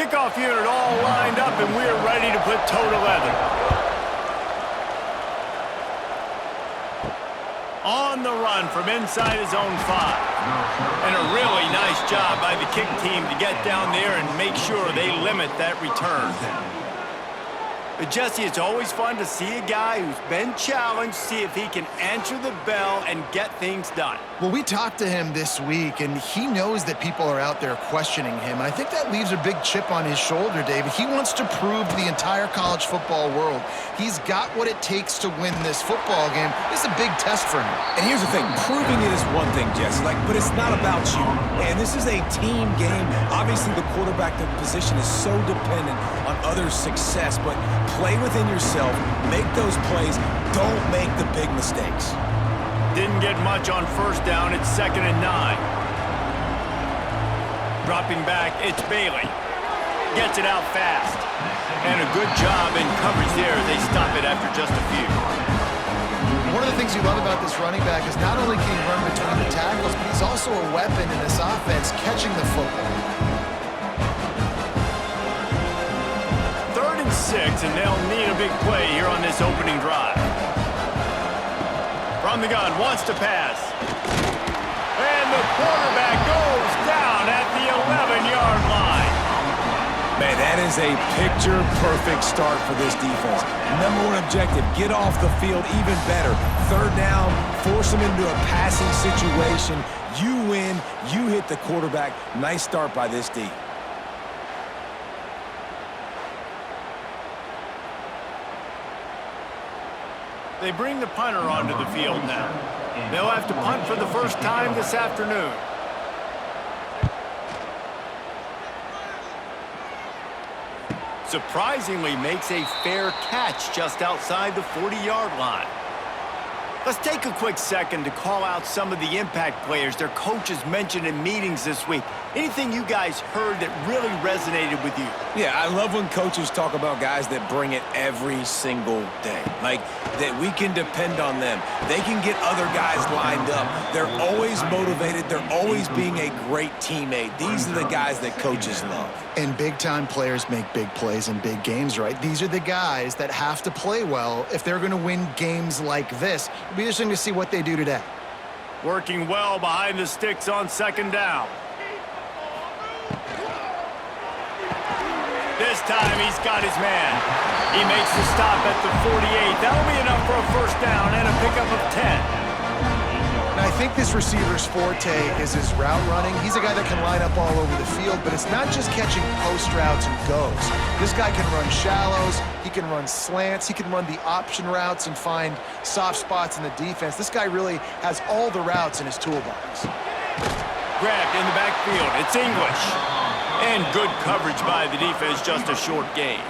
Kickoff unit all lined up, and we're ready to put toe to leather. On the run from inside his own 5. And a really nice job by the kick team to get down there and make sure they limit that return. But Jesse, it's always fun to see a guy who's been challenged, see if he can answer the bell and get things done. Well, we talked to him this week, and he knows that people are out there questioning him. And I think that leaves a big chip on his shoulder, David. He wants to prove to the entire college football world he's got what it takes to win this football game. This is a big test for him. And here's the thing. Proving it is one thing, Jesse, but it's not about you. And this is a team game. Obviously, the quarterback position is so dependent on others' success, but play within yourself, make those plays, don't make the big mistakes. Didn't get much on first down. It's 2nd and 9. Dropping back, it's Bailey. Gets it out fast. And a good job in coverage there. They stop it after just a few. One of the things you love about this running back is not only can he run between the tackles, but he's also a weapon in this offense, catching the football. 3rd and 6, and they'll need a big play here on this opening drive. From the gun, wants to pass. And the quarterback goes down at the 11-yard line. Man, that is a picture-perfect start for this defense. Number one objective, get off the field even better. 3rd down, force them into a passing situation. You win, you hit the quarterback. Nice start by this D. They bring the punter onto the field now. They'll have to punt for the first time this afternoon. Surprisingly makes a fair catch just outside the 40-yard line. Let's take a quick second to call out some of the impact players their coaches mentioned in meetings this week. Anything you guys heard that really resonated with you? Yeah, I love when coaches talk about guys that bring it every single day. Like, that we can depend on them. They can get other guys lined up. They're always motivated. They're always being a great teammate. These are the guys that coaches love. And big-time players make big plays in big games, right? These are the guys that have to play well if they're going to win games like this. It'll be interesting to see what they do today. Working well behind the sticks on 2nd down. This time he's got his man. He makes the stop at the 48. That'll be enough for a first down and a pickup of 10. Now, I think this receiver's forte is his route running. He's a guy that can line up all over the field, but it's not just catching post routes and goes. This guy can run shallows, he can run slants, he can run the option routes and find soft spots in the defense. This guy really has all the routes in his toolbox. Grabbed in the backfield, it's English. And good coverage by the defense, just a short gain.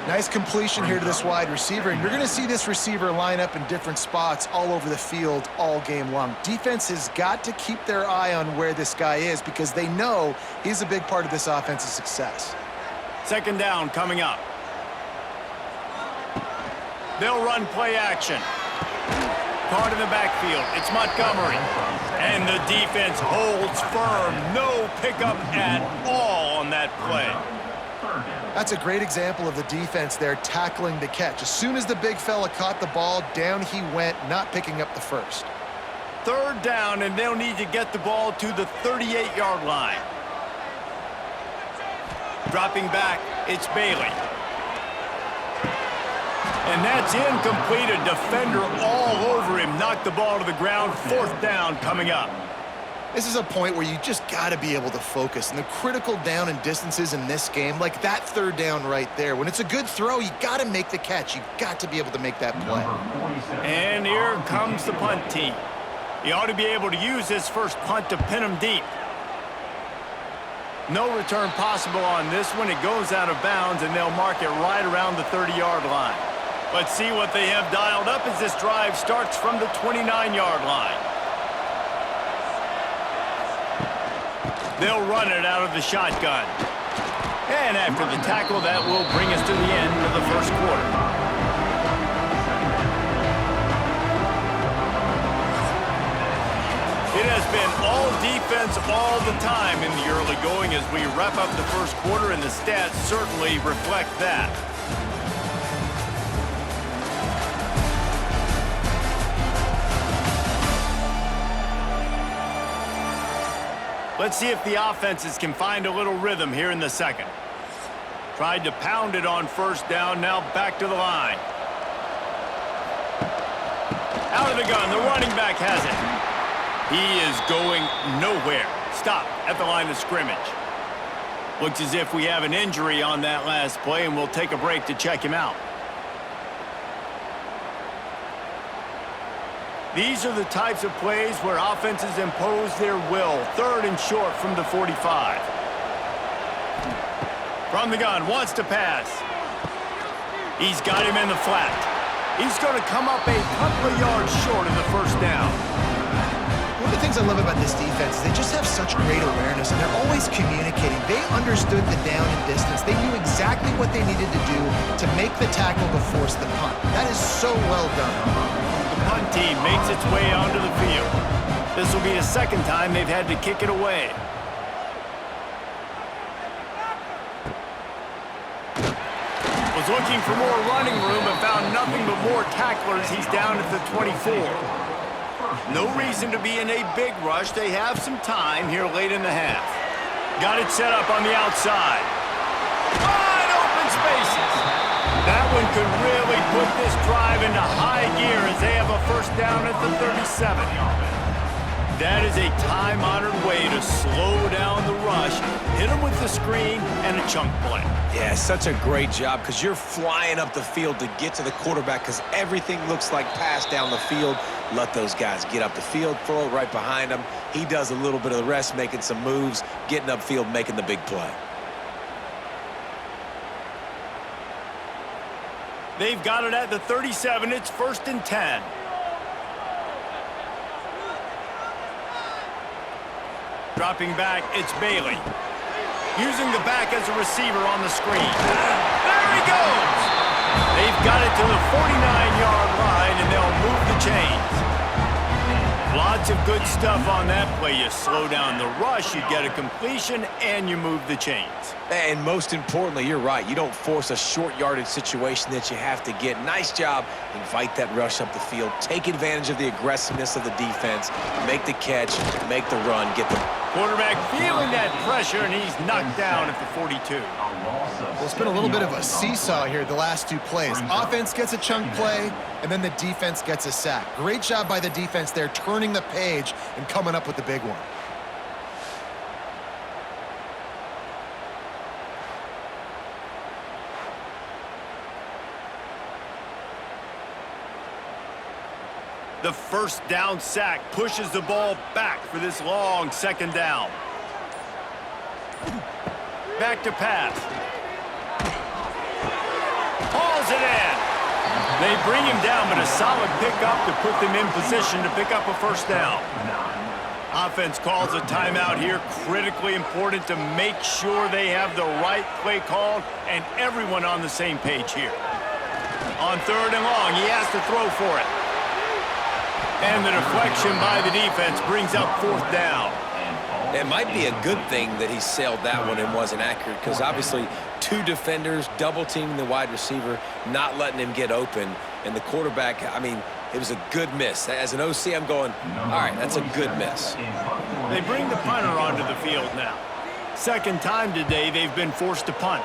Nice completion here to this wide receiver, and you're going to see this receiver line up in different spots all over the field all game long. Defense has got to keep their eye on where this guy is because they know he's a big part of this offense's success. 2nd down coming up. They'll run play action. Caught in the backfield, it's Montgomery. And the defense holds firm. No pickup at all on that play. That's a great example of the defense there tackling the catch. As soon as the big fella caught the ball, down he went, not picking up the first. 3rd down, and they'll need to get the ball to the 38-yard line. Dropping back, it's Bailey. And that's incomplete. A defender all over him. Knocked the ball to the ground. 4th down coming up. This is a point where you just got to be able to focus. And the critical down and distances in this game, like that 3rd down right there, when it's a good throw, you got to make the catch. You've got to be able to make that play. And here comes the punt team. He ought to be able to use this first punt to pin him deep. No return possible on this one. It goes out of bounds, and they'll mark it right around the 30-yard line. Let's see what they have dialed up as this drive starts from the 29-yard line. They'll run it out of the shotgun. And after the tackle, that will bring us to the end of the first quarter. It has been all defense all the time in the early going as we wrap up the first quarter, and the stats certainly reflect that. Let's see if the offenses can find a little rhythm here in the second. Tried to pound it on first down, now back to the line. Out of the gun, the running back has it. He is going nowhere. Stop at the line of scrimmage. Looks as if we have an injury on that last play, and we'll take a break to check him out. These are the types of plays where offenses impose their will. 3rd and short from the 45. From the gun, wants to pass. He's got him in the flat. He's going to come up a couple of yards short of the first down. One of the things I love about this defense is they just have such great awareness, and they're always communicating. They understood the down and distance. They knew exactly what they needed to do to make the tackle to force the punt. That is so well done. The punt team makes its way onto the field. This will be the second time they've had to kick it away. Was looking for more running room but found nothing but more tacklers. He's down at the 24. No reason to be in a big rush. They have some time here late in the half. Got it set up on the outside. Wide open spaces. That one could really put this drive into high gear as they have a first down at the 37. That is a time-honored way to slow down the rush, hit them with the screen, and a chunk play. Yeah, such a great job because you're flying up the field to get to the quarterback because everything looks like pass down the field. Let those guys get up the field, throw it right behind him. He does a little bit of the rest, making some moves, getting upfield, making the big play. They've got it at the 37. It's 1st and 10. Dropping back, it's Bailey. Using the back as a receiver on the screen. There he goes! They've got it to the 49-yard line, and they'll move the chains. Lots of good stuff on that play. You slow down the rush, you get a completion, and you move the chains. And most importantly, you're right. You don't force a short yardage situation that you have to get. Nice job. Invite that rush up the field. Take advantage of the aggressiveness of the defense. Make the catch, make the run, get the... Quarterback feeling that pressure, and he's knocked down at the 42. Well, it's been a little bit of a seesaw here the last two plays. Offense gets a chunk play, and then the defense gets a sack. Great job by the defense there, turning the page and coming up with the big one. The first down sack pushes the ball back for this long second down. Back to pass. Hauls it in. They bring him down, but a solid pickup to put them in position to pick up a first down. Offense calls a timeout here. Critically important to make sure they have the right play called and everyone on the same page here. On 3rd and long, he has to throw for it. And the deflection by the defense brings up 4th down. It might be a good thing that he sailed that one and wasn't accurate because obviously 2 defenders double-teaming the wide receiver, not letting him get open. And the quarterback, I mean, it was a good miss. As an OC, I'm going, all right, that's a good miss. They bring the punter onto the field now. Second time today they've been forced to punt.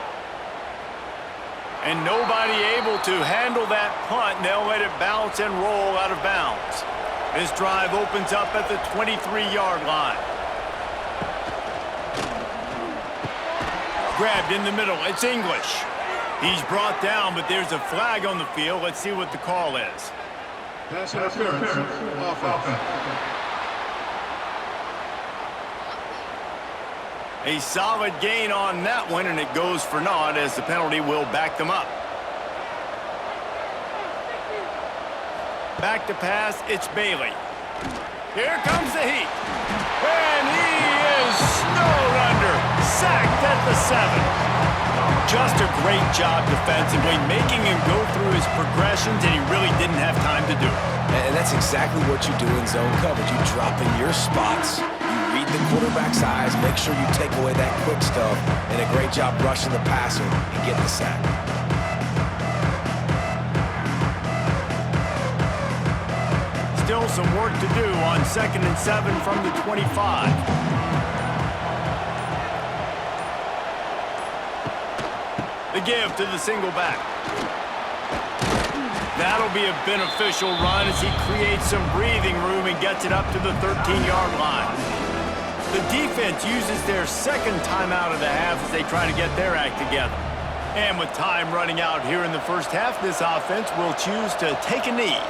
And nobody able to handle that punt, and they'll let it bounce and roll out of bounds. This drive opens up at the 23-yard line. Grabbed in the middle. It's English. He's brought down, but there's a flag on the field. Let's see what the call is. Pass interference. Offense. A solid gain on that one, and it goes for naught as the penalty will back them up. Back to pass, it's Bailey. Here comes the heat. And he is snowed under. Sacked at the 7. Just a great job defensively, making him go through his progressions, and he really didn't have time to do it. And that's exactly what you do in zone coverage. You drop in your spots, you read the quarterback's eyes, make sure you take away that quick stuff, and a great job rushing the passer and getting the sack. Still some work to do on 2nd and 7 from the 25. The give to the single back. That'll be a beneficial run as he creates some breathing room and gets it up to the 13-yard line. The defense uses their second timeout of the half as they try to get their act together. And with time running out here in the first half, this offense will choose to take a knee.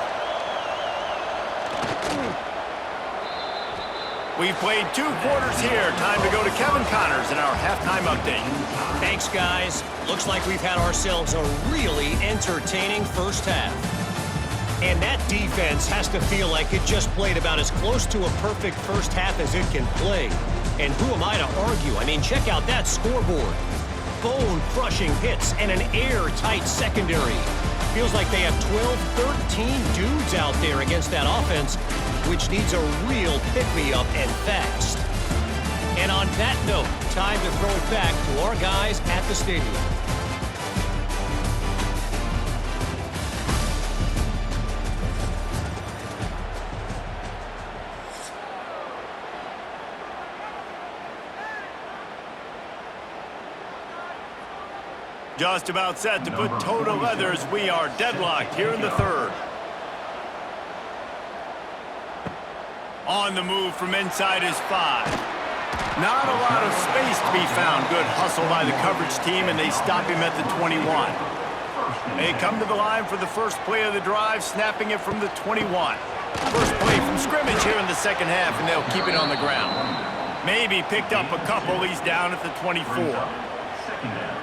We've played 2 quarters here. Time to go to Kevin Connors in our halftime update. Thanks, guys. Looks like we've had ourselves a really entertaining first half. And that defense has to feel like it just played about as close to a perfect first half as it can play. And who am I to argue? I mean, check out that scoreboard. Bone-crushing hits and an airtight secondary. Feels like they have 12, 13 dudes out there against that offense, which needs a real pick-me-up and fast. And on that note, time to throw it back to our guys at the stadium. Just about set to put toe to leather as we are deadlocked here in the 3rd. On the move from inside his 5. Not a lot of space to be found. Good hustle by the coverage team, and they stop him at the 21. They come to the line for the first play of the drive, snapping it from the 21. First play from scrimmage here in the second half, and they'll keep it on the ground. Maybe picked up a couple. He's down at the 24.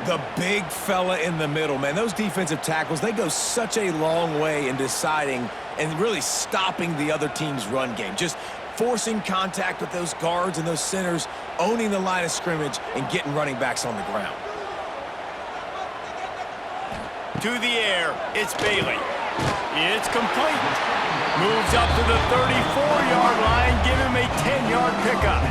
The big fella in the middle, man. Those defensive tackles, they go such a long way in deciding and really stopping the other team's run game. Just forcing contact with those guards and those centers, owning the line of scrimmage, and getting running backs on the ground. To the air, it's Bailey. It's complete. Moves up to the 34-yard line, give him a 10-yard pickup.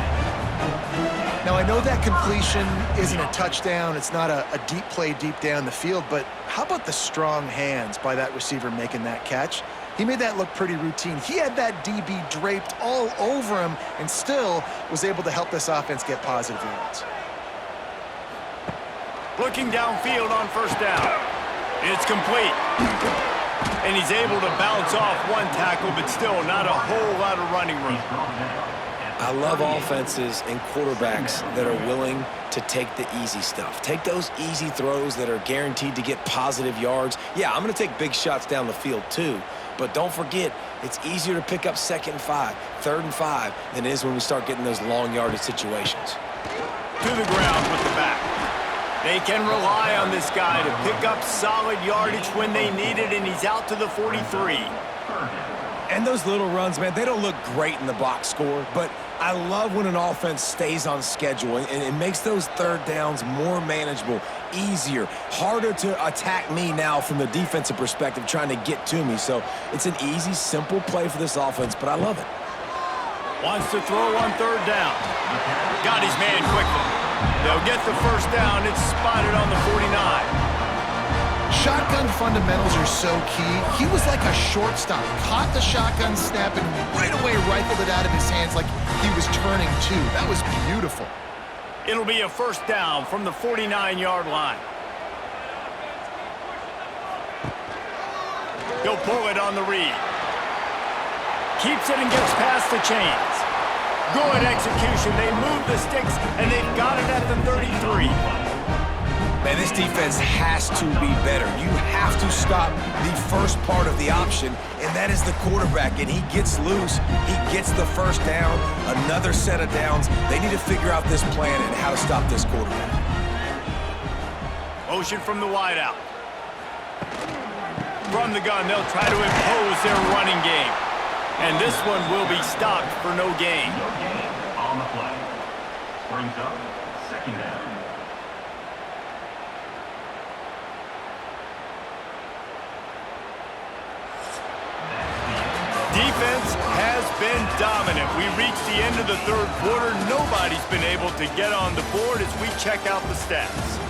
Now, I know that completion isn't a touchdown. It's not a deep play deep down the field, but how about the strong hands by that receiver making that catch? He made that look pretty routine. He had that DB draped all over him and still was able to help this offense get positive yards. Looking downfield on first down. It's complete. And he's able to bounce off one tackle, but still not a whole lot of running room. I love offenses and quarterbacks that are willing to take the easy stuff. Take those easy throws that are guaranteed to get positive yards. Yeah, I'm going to take big shots down the field too, but don't forget, it's easier to pick up 2nd and 5, 3rd and 5 than it is when we start getting those long yardage situations. To the ground with the back. They can rely on this guy to pick up solid yardage when they need it, and he's out to the 43. And those little runs, man, they don't look great in the box score, but I love when an offense stays on schedule and it makes those 3rd downs more manageable, easier, harder to attack me now from the defensive perspective trying to get to me. So it's an easy, simple play for this offense, but I love it. Wants to throw on 3rd down. Got his man quickly. They'll get the first down. It's spotted on the 49. Shotgun fundamentals are so key. He was like a shortstop. Caught the shotgun snap and right away rifled it out of his hands like he was turning two. That was beautiful. It'll be a first down from the 49-yard line. He'll pull it on the read. Keeps it and gets past the chains. Good execution. They move the sticks, and they've got it at the 33. Man, this defense has to be better. You have to stop the first part of the option, and that is the quarterback. And he gets loose. He gets the first down, another set of downs. They need to figure out this plan and how to stop this quarterback. Motion from the wideout. From the gun, they'll try to impose their running game. And this one will be stopped for no gain. No gain on the play. Brings up 2nd down. been dominant. We reached the end of the third quarter. Nobody's been able to get on the board as we check out the stats.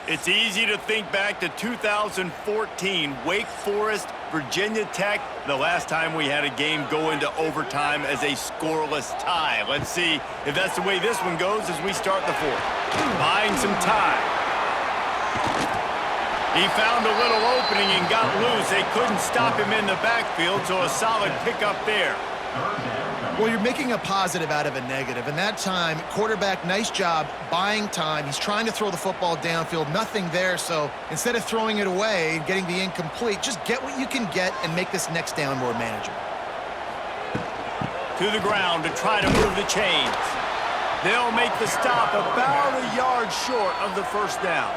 It's easy to think back to 2014, Wake Forest, Virginia Tech, the last time we had a game go into overtime as a scoreless tie. Let's see if that's the way this one goes as we start the fourth. Buying some time. He found a little opening and got loose. They couldn't stop him in the backfield, so a solid pickup there. Well, you're making a positive out of a negative. And that time, quarterback, nice job buying time. He's trying to throw the football downfield. Nothing there. So instead of throwing it away and getting the incomplete, just get what you can get and make this next down more manageable. To the ground to try to move the chains. They'll make the stop about a yard short of the first down.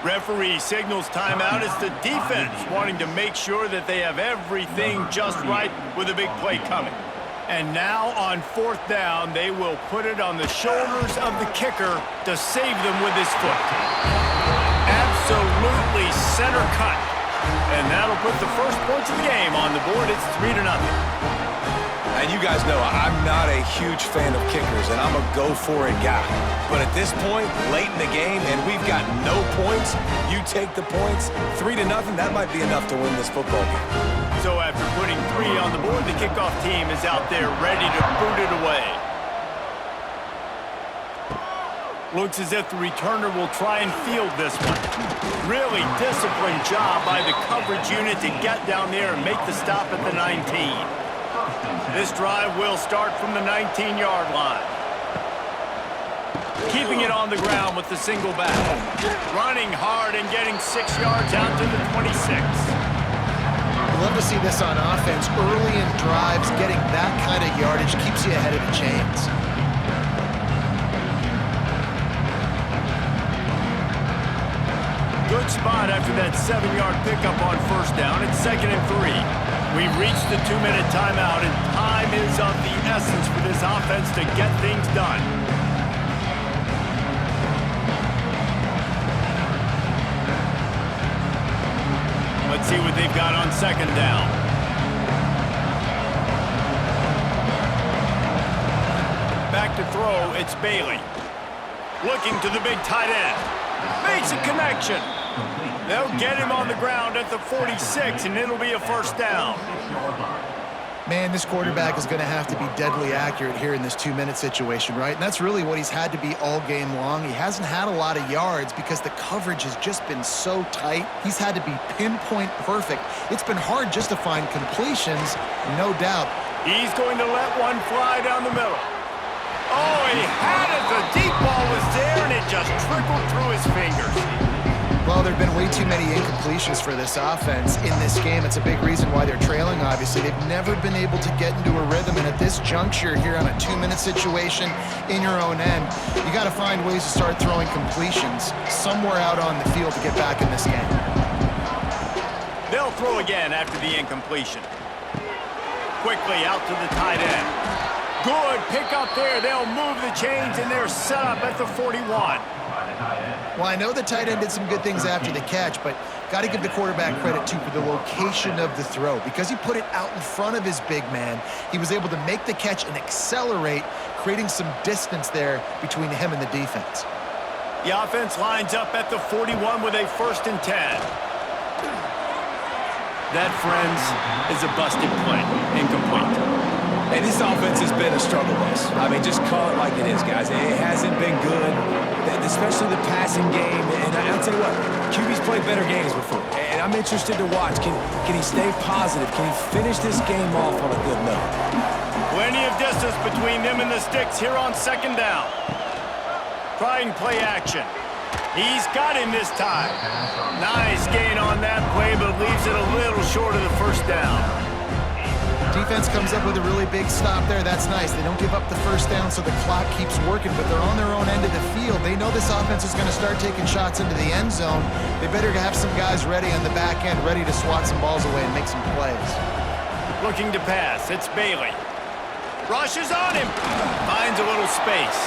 Referee signals timeout. It's the defense wanting to make sure that they have everything just right with a big play coming. And now on fourth down, they will put it on the shoulders of the kicker to save them with his foot. Absolutely center cut. And that'll put the first points of the game on the board. It's 3-0. And you guys know I'm not a huge fan of kickers, and I'm a go-for-it guy. But at this point, late in the game, and we've got no points, you take the points, 3-0, that might be enough to win this football game. So after putting 3 on the board, the kickoff team is out there ready to boot it away. Looks as if the returner will try and field this one. Really disciplined job by the coverage unit to get down there and make the stop at the 19. This drive will start from the 19-yard line. Keeping it on the ground with the single back. Running hard and getting 6 yards out to the 26. I love to see this on offense. Early in drives, getting that kind of yardage keeps you ahead of the chains. Good spot after that 7-yard pickup on first down. It's 2nd and 3. We've reached the 2-minute timeout, and time is of the essence for this offense to get things done. Let's see what they've got on 2nd down. Back to throw, it's Bailey. Looking to the big tight end. Makes a connection. They'll get him on the ground at the 46, and it'll be a first down. Man, this quarterback is going to have to be deadly accurate here in this 2-minute situation, right? And that's really what he's had to be all game long. He hasn't had a lot of yards because the coverage has just been so tight. He's had to be pinpoint perfect. It's been hard just to find completions, no doubt. He's going to let one fly down the middle. Oh, he had it. The deep ball was there, and it just trickled through his fingers. Well, there have been way too many incompletions for this offense in this game. It's a big reason why they're trailing, obviously. They've never been able to get into a rhythm, and at this juncture here on a 2-minute situation in your own end, you got to find ways to start throwing completions somewhere out on the field to get back in this game. They'll throw again after the incompletion. Quickly out to the tight end. Good pick up there. They'll move the chains, and they're set up at the 41. Well, I know the tight end did some good things after the catch, but got to give the quarterback credit, too, for the location of the throw. Because he put it out in front of his big man, he was able to make the catch and accelerate, creating some distance there between him and the defense. The offense lines up at the 41 with a 1st and 10. That, friends, is a busted play. Incomplete. Hey, this offense has been a struggle bus. I mean, just call it like it is, guys. It hasn't been good, especially the passing game. And I'll tell you what, QB's played better games before. And I'm interested to watch. Can he stay positive? Can he finish this game off on a good note? Plenty of distance between them and the sticks here on 2nd down. Trying play action. He's got him this time. Nice gain on that play, but leaves it a little short of the first down. Defense comes up with a really big stop there. That's nice. They don't give up the first down, so the clock keeps working, but they're on their own end of the field. They know this offense is going to start taking shots into the end zone. They better have some guys ready on the back end, ready to swat some balls away and make some plays. Looking to pass. It's Bailey. Rushes on him. Finds a little space.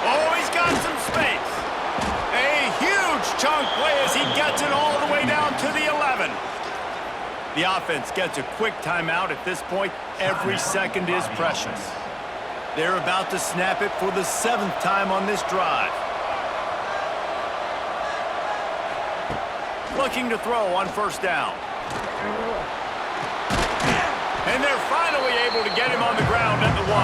Oh, he's got some space. A huge chunk play as he gets it all the way down to the 11. The offense gets a quick timeout at this point. Every second is precious. They're about to snap it for the 7th time on this drive. Looking to throw on first down. And they're finally able to get him on the ground at the 1.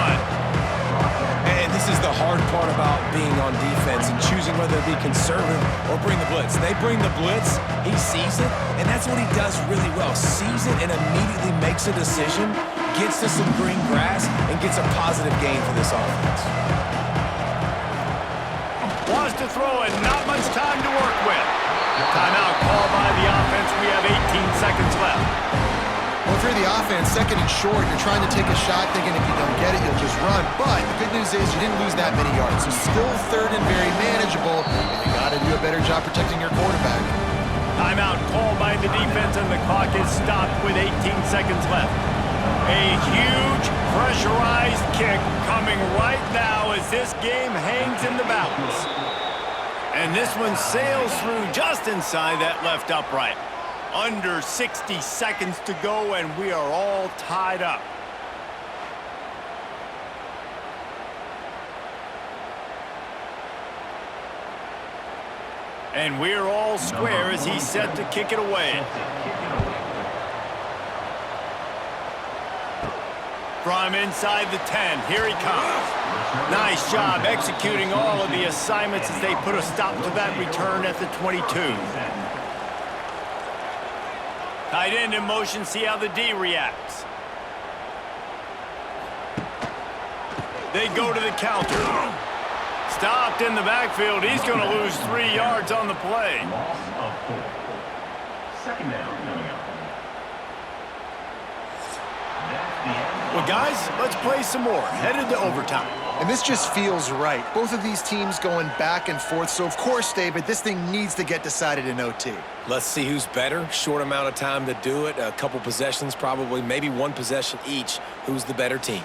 And this is the hard part about being on defense and choosing whether to be conservative or bring the blitz. They bring the blitz, he sees it, and that's what he does really well. Sees it and immediately makes a decision, gets to some green grass, and gets a positive gain for this offense. Wants to throw and not much time to work with. Timeout called by the offense. We have 18 seconds left. Well, if you're the offense, second and short, you're trying to take a shot thinking if you don't get it, you'll just run. But the good news is you didn't lose that many yards. So still third and very manageable, and you got to do a better job protecting your quarterback. Timeout called by the defense, and the clock is stopped with 18 seconds left. A huge pressurized kick coming right now as this game hangs in the balance. And this one sails through just inside that left upright. Under 60 seconds to go, and we are all tied up. And we're all square as he's set to kick it away. From inside the 10, here he comes. Nice job executing all of the assignments as they put a stop to that return at the 22. Tight end in motion, see how the D reacts. They go to the counter. Stopped in the backfield. He's going to lose 3 yards on the play. Second down coming up. Well, guys, let's play some more. Headed to overtime. And this just feels right. Both of these teams going back and forth. So, of course, David, this thing needs to get decided in OT. Let's see who's better. Short amount of time to do it. A couple possessions, probably, maybe one possession each. Who's the better team?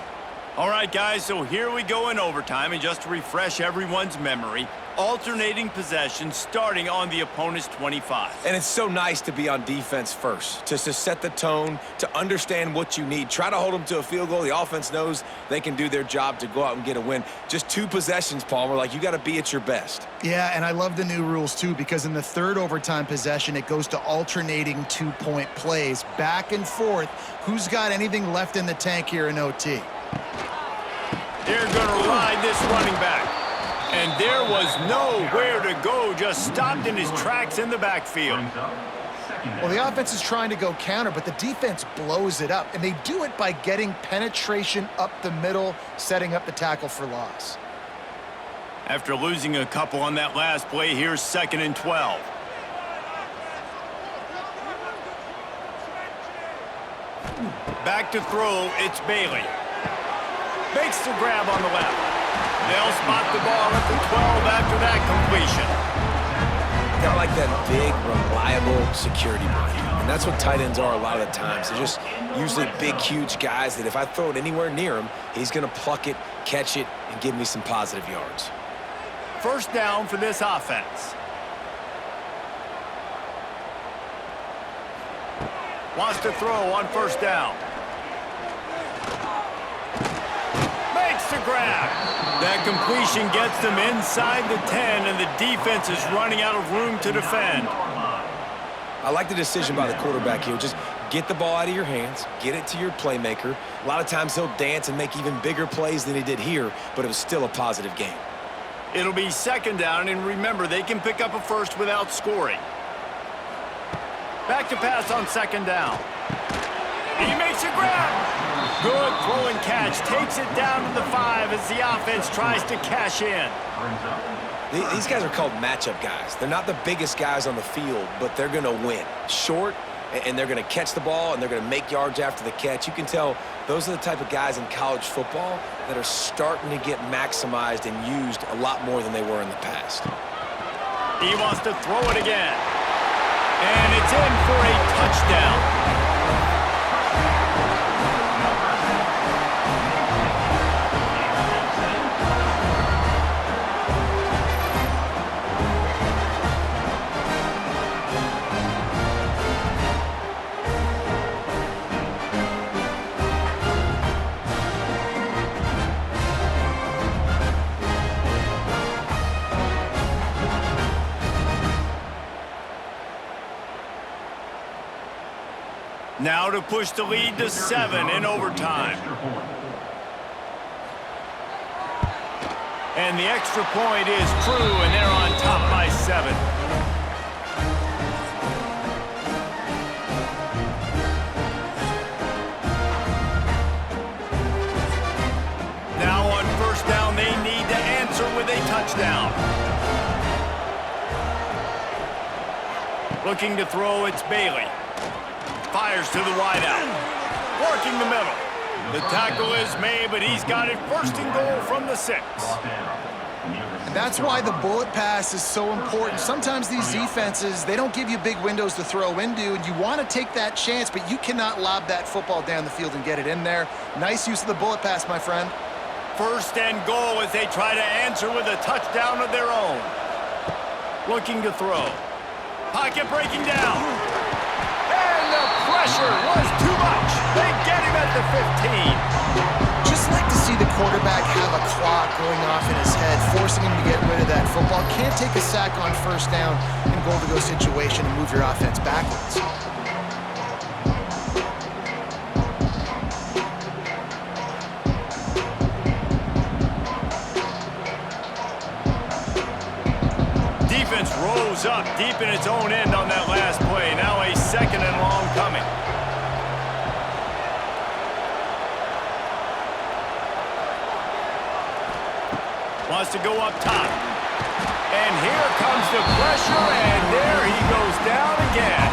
All right, guys, so here we go in overtime. And just to refresh everyone's memory, alternating possessions starting on the opponent's 25. And it's so nice to be on defense first, just to set the tone, to understand what you need. Try to hold them to a field goal. The offense knows they can do their job to go out and get a win. Just 2 possessions, Palmer. Like, you got to be at your best. Yeah, and I love the new rules, too, because in the third overtime possession, it goes to alternating 2-point plays, back and forth. Who's got anything left in the tank here in OT? They're going to ride this running back. And there was nowhere to go, just stopped in his tracks in the backfield. Well, the offense is trying to go counter, but the defense blows it up. And they do it by getting penetration up the middle, setting up the tackle for loss. After losing a couple on that last play, here's 2nd and 12. Back to throw, it's Bailey. Makes the grab on the left. They'll spot the ball at the 12 after that completion. Got like that big, reliable security blanket. And that's what tight ends are a lot of the times. They're just usually big, huge guys that if I throw it anywhere near him, he's going to pluck it, catch it, and give me some positive yards. First down for this offense. Wants to throw on first down. Makes the grab. That completion gets them inside the 10, and the defense is running out of room to defend. I like the decision by the quarterback here. Just get the ball out of your hands, get it to your playmaker. A lot of times he'll dance and make even bigger plays than he did here, but it was still a positive game. It'll be 2nd down, and remember, they can pick up a first without scoring. Back to pass on 2nd down. He makes a grab. Good throw and catch. Takes it down to the 5 as the offense tries to cash in. These guys are called matchup guys. They're not the biggest guys on the field, but they're going to win. Short, and they're going to catch the ball, and they're going to make yards after the catch. You can tell those are the type of guys in college football that are starting to get maximized and used a lot more than they were in the past. He wants to throw it again. And it's in for a touchdown. Now to push the lead to 7 in overtime. And the extra point is true, and they're on top by 7. Now on first down, they need to answer with a touchdown. Looking to throw, it's Bailey. Fires to the wideout. Working the middle. The tackle is made, but he's got it first and goal from the 6. And that's why the bullet pass is so important. Sometimes these defenses, they don't give you big windows to throw into, and you want to take that chance, but you cannot lob that football down the field and get it in there. Nice use of the bullet pass, my friend. First and goal as they try to answer with a touchdown of their own. Looking to throw. Pocket breaking down. And the pressure was too much. They get him at the 15. Just like to see the quarterback have a clock going off in his head, forcing him to get rid of that football. Can't take a sack on first down in a goal-to-go situation and move your offense backwards. Defense rose up deep in its own end on that last play. Now a 2nd and long coming. Wants to go up top. And here comes the pressure, and there he goes down again.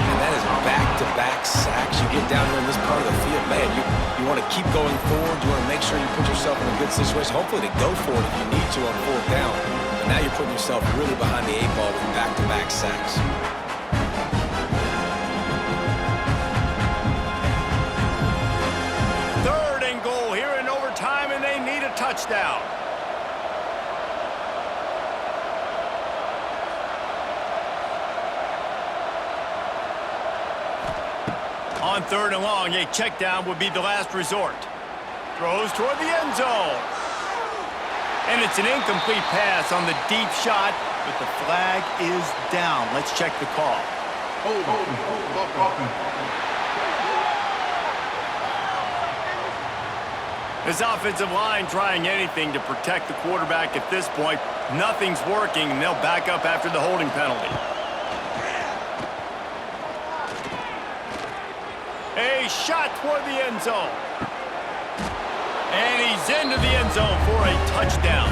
And that is back-to-back sacks. You get down here in this part of the field, man, you want to keep going forward. You want to make sure you put yourself in a good situation. Hopefully to go for it if you need to on 4th down. But now you're putting yourself really behind the 8 ball with back-to-back sacks. Third and goal here in overtime, and they need a touchdown. On 3rd and long, a check down would be the last resort. Throws toward the end zone. And it's an incomplete pass on the deep shot, but the flag is down. Let's check the call. His offensive line trying anything to protect the quarterback at this point. Nothing's working, and they'll back up after the holding penalty. A shot toward the end zone. And he's into the end zone for a touchdown.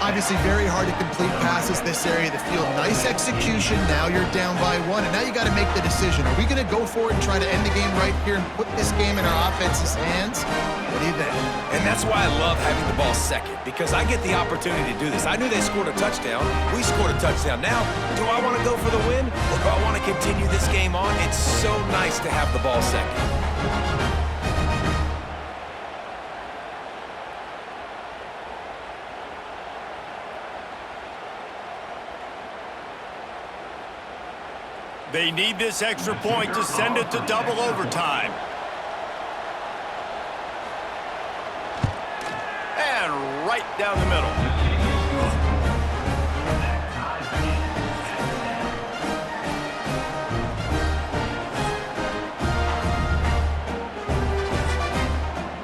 Obviously very hard to complete passes this area of the field. Nice execution. Now you're down by 1, and now you got to make the decision. Are we going to go for it and try to end the game right here and put this game in our offense's hands? What do you think? And that's why I love having the ball second, because I get the opportunity to do this. I knew they scored a touchdown. We scored a touchdown. Now, do I want to go for the win, or do I want to continue this game on? It's so nice to have the ball second. They need this extra point to send it to double overtime. And right down the middle.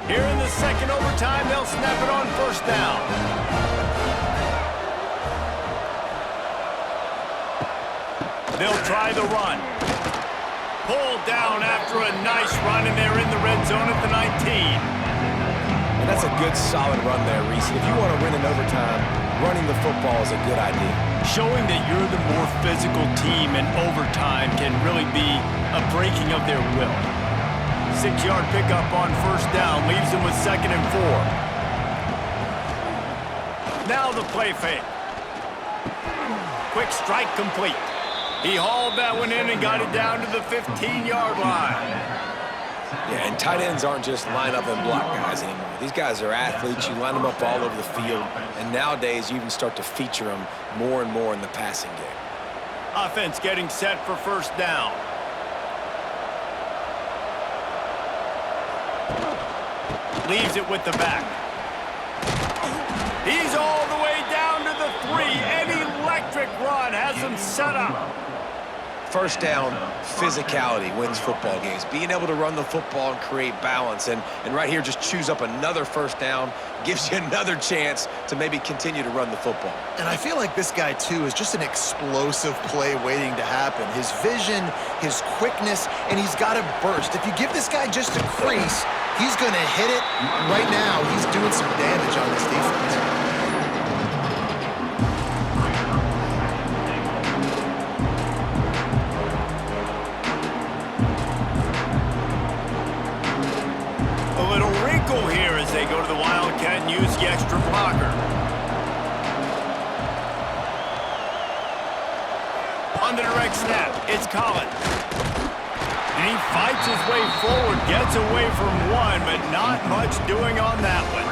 Here in the 2nd overtime, they'll snap it on 1st down. They'll try the run. Pulled down after a nice run, and they're in the red zone at the 19. And that's a good, solid run there, Reese. If you want to win in overtime, running the football is a good idea. Showing that you're the more physical team in overtime can really be a breaking of their will. 6-yard pickup on 1st down leaves them with 2nd and 4. Now the play fake. Quick strike complete. He hauled that one in and got it down to the 15-yard line. Yeah, and tight ends aren't just line up and block guys anymore. These guys are athletes. You line them up all over the field. And nowadays, you even start to feature them more and more in the passing game. Offense getting set for 1st down. Leaves it with the back. He's all the way down to the 3. An electric run has him set up. first down physicality wins football games. Being able to run the football and create balance. And right here, just choose up another first down, gives you another chance to maybe continue to run the football. And I feel like this guy, too, is just an explosive play waiting to happen. His vision, his quickness, and he's got to burst. If you give this guy just a crease, he's going to hit it. Right now, he's doing some damage on this defense. Here as they go to the Wildcat and use the extra blocker. On the direct snap, it's Collins. And he fights his way forward, gets away from one, but not much doing on that one.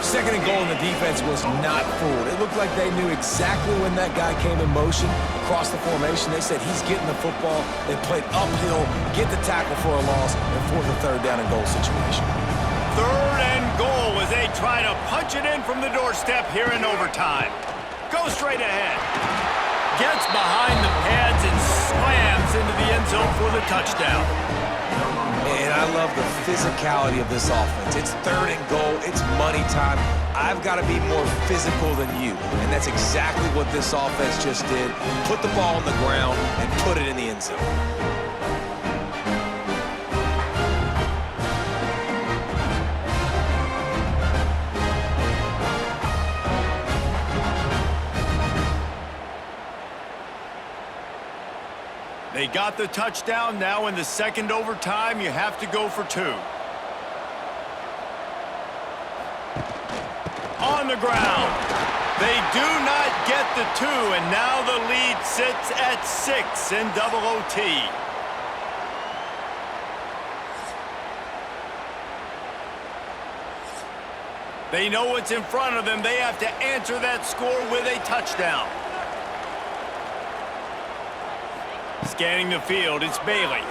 Second and goal, and the defense was not fooled. It looked like they knew exactly when that guy came in motion across the formation. They said he's getting the football. They played uphill, get the tackle for a loss, and fourth and third down and goal situation. Third and goal as they try to punch it in from the doorstep here in overtime. Go straight ahead. Gets behind the pads and slams into the end zone for the touchdown. And I love the physicality of this offense. It's third and goal. It's money time. I've got to be more physical than you. And that's exactly what this offense just did. Put the ball on the ground and put it in the end zone. They got the touchdown. Now in the second overtime, you have to go for two. On the ground. They do not get the two, and now the lead sits at 6 in double OT. They know what's in front of them. They have to answer that score with a touchdown. Scanning the field, it's Bailey.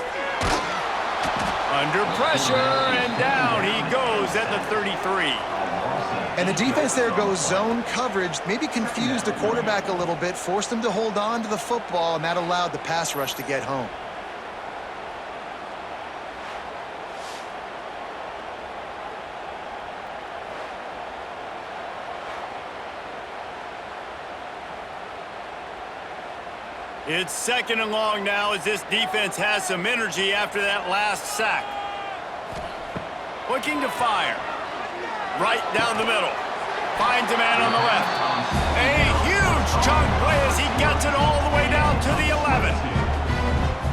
Under pressure, and down he goes at the 33. And the defense there goes zone coverage, maybe confused the quarterback a little bit, forced him to hold on to the football, and that allowed the pass rush to get home. It's second and long now as this defense has some energy after that last sack. Looking to fire. Right down the middle. Finds a man on the left. A huge chunk play as he gets it all the way down to the 11.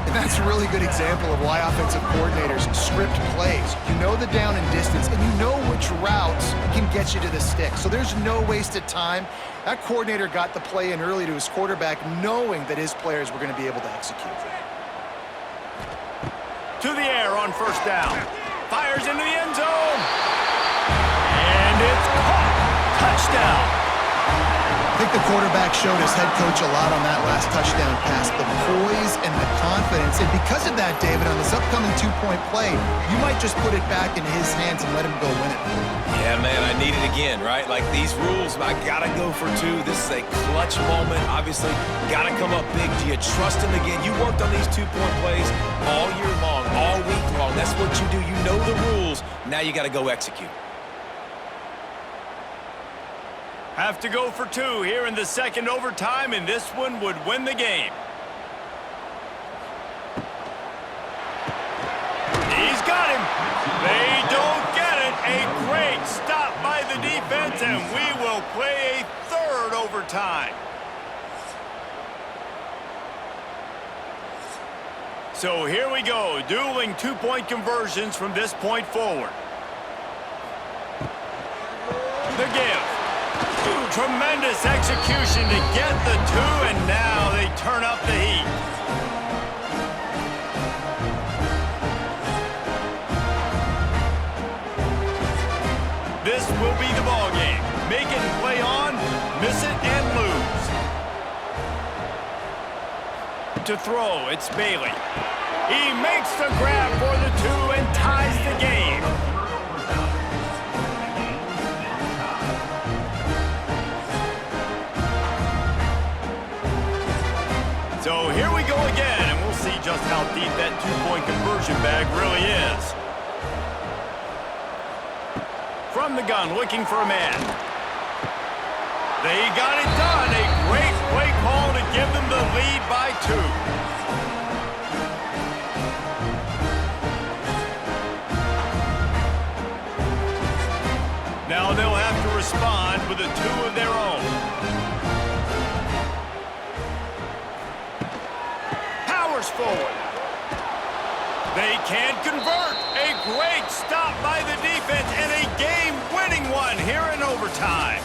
And that's a really good example of why offensive coordinators script plays. You know the down and distance, and you know which routes can get you to the stick. So there's no wasted time. That coordinator got the play in early to his quarterback, knowing that his players were going to be able to execute. To the air on first down. Fires into the end zone. And it's caught. Touchdown. I think the quarterback showed his head coach a lot on that last touchdown pass, the poise and the confidence. And because of that, David, on this upcoming two-point play, you might just put it back in his hands and let him go win it. Yeah, man, I need it again, right? Like these rules, I got to go for two. This is a clutch moment. Obviously, got to come up big. Do you trust him again? You worked on these two-point plays all year long, all week long. That's what you do. You know the rules. Now you got to go execute. Have to go for two here in the second overtime, and this one would win the game. He's got him. They don't get it. A great stop by the defense, and we will play a third overtime. So here we go, dueling two-point conversions from this point forward. The give. Tremendous execution to get the two, and now they turn up the heat. This will be the ball game. Make it and play on, miss it and lose. To throw, it's Bailey. He makes the grab for the two and ties the game. So here we go again. just how deep that two-point conversion bag really is. From the gun, looking for a man. They got it done. A great play call to give them the lead by 2. Now they'll have to respond with a 2 of their own. Powers forward. They can't convert. A great stop by the defense and a game-winning one here in overtime.